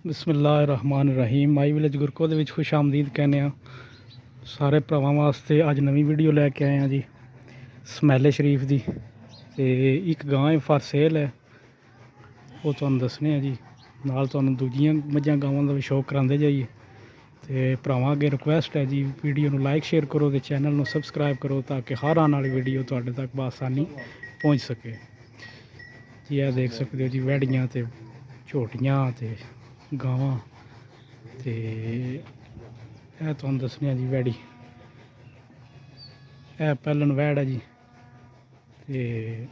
बिस्मिल्लाहिर्रहमानिर्रहीम my village गुरको ਦੇ ਵਿੱਚ ਖੁਸ਼ ਆਮਦੀਦ ਕਹਿੰਦੇ ਆ ਸਾਰੇ ਭਰਾਵਾਂ ਵਾਸਤੇ। ਅੱਜ ਨਵੀਂ ਵੀਡੀਓ ਲੈ ਕੇ ਆਏ ਆ ਜੀ ਸਮੈਲੇ ਸ਼ਰੀਫ ਦੀ। ਤੇ ਇੱਕ ਗਾਂ ਹੈ ਫਾਰ ਸੇਲ ਹੈ, ਉਹ ਤੁਹਾਨੂੰ ਦੱਸਣੇ ਆ ਜੀ। ਨਾਲ ਤੁਹਾਨੂੰ ਦੂਜੀਆਂ ਮੱਝਾਂ ਗਾਵਾਂ ਦਾ ਵੀ ਸ਼ੌਕ ਕਰਾਉਂਦੇ ਜਾਈਏ। ਤੇ ਭਰਾਵਾਂ ਅੱਗੇ ਰਿਕੁਐਸਟ ਹੈ ਜੀ, ਵੀਡੀਓ ਨੂੰ ਲਾਈਕ ਸ਼ੇਅਰ ਕਰੋ ਤੇ ਚੈਨਲ ਨੂੰ ਸਬਸਕ੍ਰਾਈਬ ਕਰੋ ਤਾਂ ਕਿ ਹਰ ਆਉਣ ਵਾਲੀ ਵੀਡੀਓ ਤੁਹਾਡੇ ਤੱਕ ਬਆਸਾਨੀ ਪਹੁੰਚ ਸਕੇ ਜੀ। ਇਹ ਦੇਖ ਸਕਦੇ ਹੋ ਜੀ ਵੈੜੀਆਂ ਤੇ ਝੋਟੀਆਂ ਤੇ ਗਾਵਾਂ। ਤੇ ਇਹ ਤੁਹਾਨੂੰ ਦੱਸਣੇ ਆ ਜੀ ਵੈੜੀ, ਇਹ ਪਹਿਲਣ ਵੈੜ ਹੈ ਜੀ। ਤੇ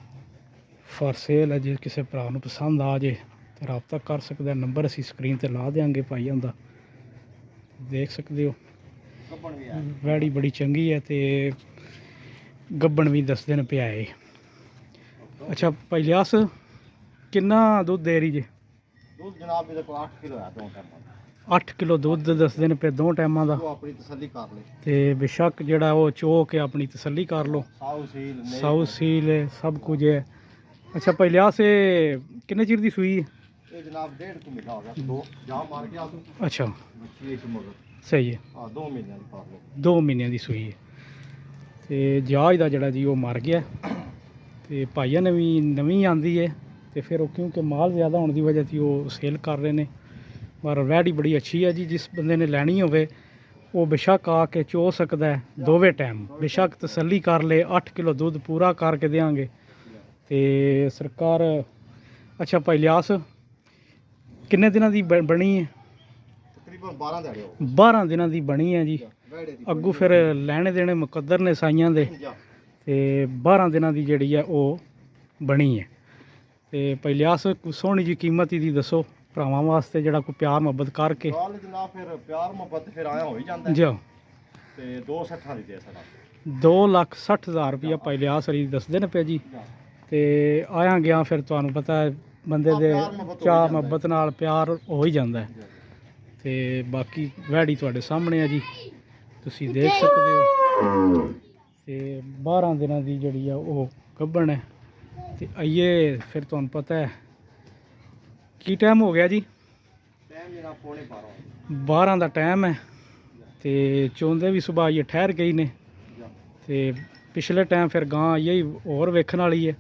ਫਾਰ ਸੇਲ ਹੈ, ਜੇ ਕਿਸੇ ਭਰਾ ਨੂੰ ਪਸੰਦ ਆ ਜੇ ਤਾਂ ਰਾਬਤਾ ਕਰ ਸਕਦਾ। ਨੰਬਰ ਅਸੀਂ ਸਕਰੀਨ ਤੇ ਲਾ ਦਿਆਂਗੇ ਭਾਈਆਂ ਦਾ, ਦੇਖ ਸਕਦੇ ਹੋ। ਵੈੜੀ ਬੜੀ ਚੰਗੀ ਹੈ ਤੇ ਗੱਬਣ ਵੀ ਦੱਸਦੇ ਨੇ ਪਿਆ ਏ। ਅੱਛਾ ਭਾਈ ਲਿਆਸ, ਕਿੰਨਾ ਦੁੱਧ ਦੇ ਰਹੀ ਜੇ? ਦੁੱਧ ਜਨਾਬ ਇਹਦੇ ਕੋਲ 8 ਕਿਲੋ ਹੈ, 2 ਟਾਈਮਾਂ ਦਾ। 8 ਕਿਲੋ ਦੁੱਧ ਦੱਸਦੇ ਨੇ ਪਏ 2 ਟਾਈਮਾਂ ਦਾ। ਉਹ ਆਪਣੀ ਤਸੱਲੀ ਕਰ ਲੈ ਤੇ ਬੇਸ਼ੱਕ ਜਿਹੜਾ ਉਹ ਚੋ ਕੇ ਆਪਣੀ ਤਸੱਲੀ ਕਰ ਲਓ। ਸਾਊ ਸੀਲ ਹੈ, ਸਭ ਕੁਝ ਹੈ। ਅੱਛਾ ਭਾਈ ਲਿਆਸ, ਇਹ ਕਿੰਨੇ ਚਿਰ ਦੀ ਸੂਈ ਹੈ? ਇਹ ਜਨਾਬ 1.5 ਮਹੀਨਾ ਹੋ ਗਿਆ, 2 ਜਾਂ ਮਾਰ ਕੇ ਆ ਤੂੰ। ਅੱਛਾ ਸਹੀ ਹੈ, ਹਾਂ 2 ਮਹੀਨਿਆਂ ਦੀ ਕਰ ਲਓ। 2 ਮਹੀਨਿਆਂ ਦੀ ਸੂਈ ਹੈ। ਤੇ ਜਹਾਜ਼ ਦਾ ਜਿਹੜਾ ਜੀ ਉਹ ਮਰ ਗਿਆ। ਤੇ ਭਾਈਆਂ ਨੇ ਵੀ ਨਵੀਂ ਆਂਦੀ ਹੈ ਤੇ ਫਿਰ ਉਹ ਕਿਉਂਕਿ ਮਾਲ ਜ਼ਿਆਦਾ ਹੋਣ ਦੀ ਵਜ੍ਹਾ ਤੋਂ ਉਹ ਸੇਲ ਕਰ ਰਹੇ ਨੇ। ਪਰ ਵੈੜੀ ਬੜੀ ਅੱਛੀ ਹੈ ਜੀ, ਜਿਸ ਬੰਦੇ ਨੇ ਲੈਣੀ ਹੋਵੇ ਉਹ ਬੇਸ਼ੱਕ ਆ ਕੇ ਚੋ ਸਕਦਾ ਹੈ ਦੋਵੇਂ ਟਾਈਮ। ਬੇਸ਼ੱਕ ਤਸੱਲੀ ਕਰ ਲੇ, 8 ਕਿਲੋ ਦੁੱਧ ਪੂਰਾ ਕਰਕੇ ਦੇਵਾਂਗੇ ਤੇ ਸਰਕਾਰ। ਅੱਛਾ ਭਾਈ ਲਿਆਸ, ਕਿੰਨੇ ਦਿਨਾਂ ਦੀ ਬਣੀ ਹੈ? ਤਕਰੀਬਨ 12 ਦਿਹਾੜੇ ਹੋ 12 ਦਿਨਾਂ ਦੀ ਬਣੀ ਹੈ ਜੀ। ਅੱਗੋਂ ਫਿਰ ਲੈਣੇ ਦੇਣੇ ਮੁਕੱਦਰ ਨੇ ਸਾਈਆਂ ਦੇ, ਤੇ 12 ਦਿਨਾਂ ਦੀ ਜਿਹੜੀ ਹੈ ਉਹ ਬਣੀ ਹੈ। ਤੇ ਭਾਈ ਲਿਆਸ, ਸੋਹਣੀ ਜੀ ਕੀਮਤ ਇਹਦੀ ਦੱਸੋ ਭਰਾਵਾਂ ਵਾਸਤੇ, ਜਿਹੜਾ ਕੋਈ ਪਿਆਰ ਮੁਹੱਬਤ ਕਰਕੇ। ਜਨਾਬ ਫਿਰ ਪਿਆਰ ਮੁਹੱਬਤ ਫਿਰ ਆਇਆ ਹੋ ਹੀ ਜਾਂਦਾ ਜੀ। ਤੇ 260 ਦੀ ਦੇ ਸਾਡਾ 2,60,000 ਰੁਪਇਆ ਭਾਈ ਲਿਆਸ ਹਰੀ ਦੱਸਦੇ ਨੇ ਪਏ ਜੀ। ਤੇ ਆਇਆ ਗਿਆ ਫਿਰ ਤੁਹਾਨੂੰ ਪਤਾ ਹੈ ਬੰਦੇ ਦੇ ਚਾਹ ਮੁਹੱਬਤ ਨਾਲ ਪਿਆਰ ਹੋ ਹੀ ਜਾਂਦਾ ਹੈ। ਤੇ ਬਾਕੀ ਵੈੜੀ ਤੁਹਾਡੇ ਸਾਹਮਣੇ ਆ ਜੀ, ਤੁਸੀਂ ਦੇਖ ਸਕਦੇ ਹੋ। ਤੇ 12 ਦਿਨਾਂ ਦੀ ਜਿਹੜੀ ਆ ਉਹ ਗੱਭਣ ਹੈ। ਤੇ ਆਈਏ ਫਿਰ ਤੁਹਾਨੂੰ ਪਤਾ ਹੈ ਕੀ ਟਾਈਮ ਹੋ ਗਿਆ ਜੀ? ਟਾਈਮ ਮੇਰਾ ਪੌਣੇ 12 ਦਾ ਟਾਈਮ ਹੈ। ਤੇ ਚੋਂਦੇ ਵੀ ਸੁਬਾਹ ਆਈਏ ਠਹਿਰ ਗਈ ਨੇ। ਤੇ ਪਿਛਲੇ ਟਾਈਮ ਫਿਰ ਗਾਂ ਆਈ ਹੋਰ ਵੇਖਣ ਵਾਲੀ ਹੈ।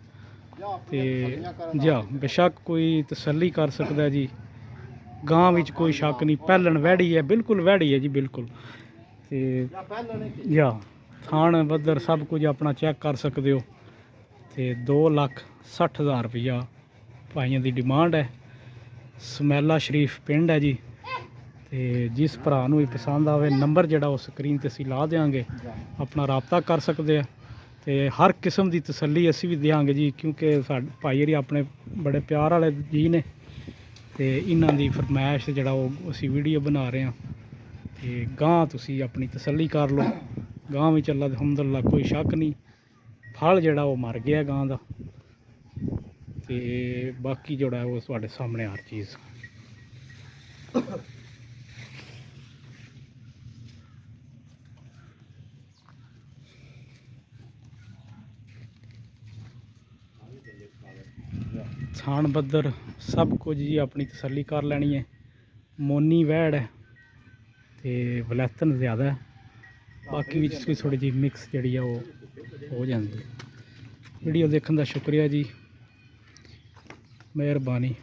ਤੇ ਜਾ ਬੇਸ਼ੱਕ ਕੋਈ ਤਸੱਲੀ ਕਰ ਸਕਦਾ ਜੀ, ਗਾਂ ਵਿੱਚ ਕੋਈ ਸ਼ੱਕ ਨਹੀਂ। ਪਹਿਲਣ ਵੈੜੀ ਹੈ, ਬਿਲਕੁਲ ਵੈੜੀ ਹੈ ਜੀ, ਬਿਲਕੁਲ। ਤੇ ਜਾ ਥਾਣ ਬੱਦਰ ਸਭ ਕੁਝ ਆਪਣਾ ਚੈੱਕ ਕਰ ਸਕਦੇ ਹੋ। ਤੇ 2,60,000 ਰੁਪਈਆ ਭਾਈਆਂ ਦੀ ਡਿਮਾਂਡ ਹੈ। ਸਮੈਲਾ ਸ਼ਰੀਫ ਪਿੰਡ ਹੈ ਜੀ। ਤੇ ਜਿਸ ਭਰਾ ਨੂੰ ਵੀ ਪਸੰਦ ਆਵੇ, ਨੰਬਰ ਜਿਹੜਾ ਉਹ ਸਕਰੀਨ ਤੇ ਅਸੀਂ ਲਾ ਦੇਵਾਂਗੇ, ਆਪਣਾ ਰਾਬਤਾ ਕਰ ਸਕਦੇ ਆ। ਤੇ ਹਰ ਕਿਸਮ ਦੀ ਤਸੱਲੀ ਅਸੀਂ ਵੀ ਦੇਵਾਂਗੇ ਜੀ, ਕਿਉਂਕਿ ਸਾਡੇ ਭਾਈ ਹਰੀ ਆਪਣੇ ਬੜੇ ਪਿਆਰ ਵਾਲੇ ਜੀ ਨੇ। ਤੇ ਇਹਨਾਂ ਦੀ ਫਰਮਾਇਸ਼ ਜਿਹੜਾ ਉਹ ਅਸੀਂ ਵੀਡੀਓ ਬਣਾ ਰਹੇ ਹਾਂ। ਤੇ ਗਾਂ ਤੁਸੀਂ ਆਪਣੀ ਤਸੱਲੀ ਕਰ ਲਓ। ਗਾਂ ਵਿੱਚ ਅੱਲਾ ਅਲਹਮਦੁਲਿਲਾ ਕੋਈ ਸ਼ੱਕ ਨਹੀਂ, ਫਲ ਜਿਹੜਾ ਉਹ ਮਰ ਗਿਆ ਗਾਂ ਦਾ। ਤੇ ਬਾਕੀ ਜਿਹੜਾ ਉਹ ਤੁਹਾਡੇ ਸਾਹਮਣੇ ਹਰ ਚੀਜ਼। ਥਾਣ ਬੱਦਰ ਸਭ ਕੁਝ ਜੀ ਆਪਣੀ ਤਸੱਲੀ ਕਰ ਲੈਣੀ ਹੈ। ਮੋਨੀ ਵੈੜ ਹੈ ਤੇ ਵਲੈਤਨ ਜ਼ਿਆਦਾ ਹੈ, ਬਾਕੀ ਵਿੱਚ ਕੋਈ ਥੋੜੀ ਜਿਹੀ ਮਿਕਸ ਜਿਹੜੀ ਆ ਉਹ ਹੋ ਜਾਂਦੀ ਹੈ। ਵੀਡੀਓ ਦੇਖਣ ਦਾ ਸ਼ੁਕਰੀਆ ਜੀ, ਮਿਹਰਬਾਨੀ।